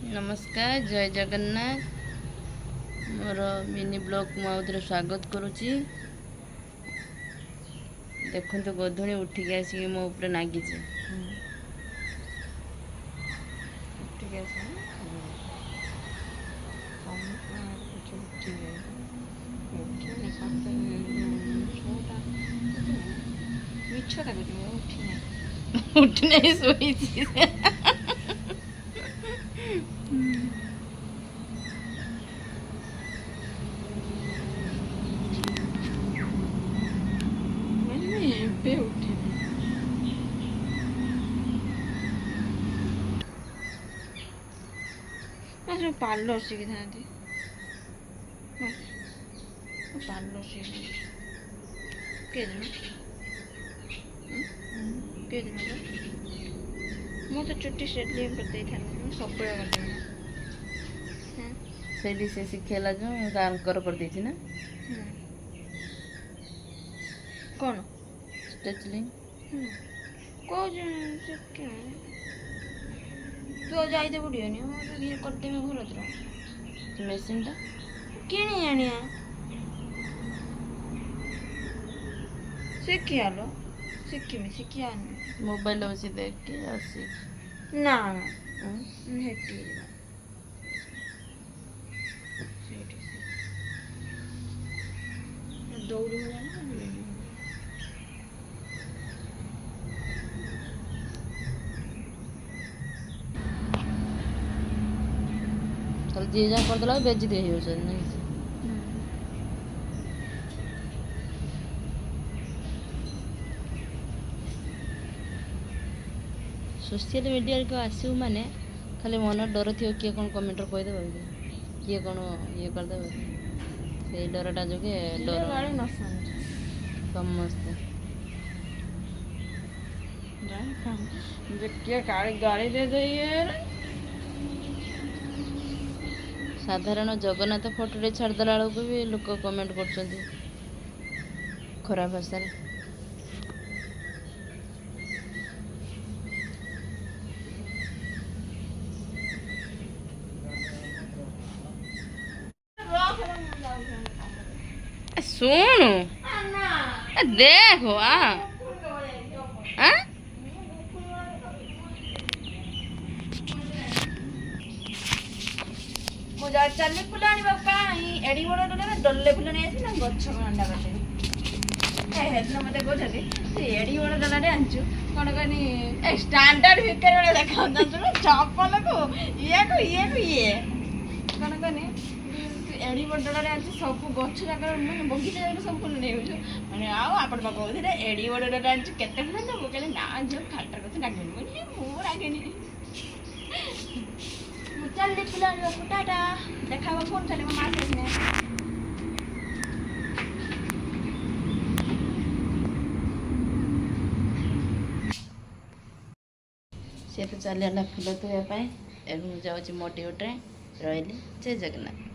नमस्कार, जय जगन्नाथ। मोर mini blog मुझे स्वागत करुच्ची। देखो तो गधुणी उठिक आसिक मो ऊपर नागिचे। उठी नहीं सोई पार्लर शिखी था पार्लर शिखी मुझे चुट्टी स्ट्रेटलिंग करते था सब से शिखेला जो गाँकर कर देछि ना कौन स्ट्रेटलिंग को तू जाइते पड़ियोनी ये करदेमी घर तर मेसीन टा किणी आनिया शिखियालो शिखिमी शिखिया मोबाइल बसी देख के आसी ना हेटी दौड़ी कल जी जा कर देला बेच दे हो नहीं सोशल मीडिया को आसू माने खाली मन डर थी किए कौन कमेंट कहीदे किए कौन ये करदे से डरटा जो डर समस्ते गाड़ी दे दे साधारण जगन्नाथ फोटो छाड़देला बेलू भी लोक कमेंट कर खराब भाषा सुन देखो चली फुल आनी एड़ी बड़ डले फुल नहीं आसी ना गछ अंडा काटे मत कहते एड़ी बड़ डलाटे आनचु कौन कहनी स्टांडर्ड भितर देखा चपल को ये कौन कहनी एड़ी बड़ डलाटे आनचु सब गछ जाक मैंने बगीचा जाक सब फुल नहीं मैंने आपण कहते एड़ी बड़ डलाटे आनचु केते फुल देबो कहले ना झील खाटा कथ डाकेनी मु डाकेनी चल फुल टाटा देखा फोन चले मार्केट में सी तो चलना फुल धोवाई एवं जाऊँ मोटी उठे रही जय जगन्नाथ।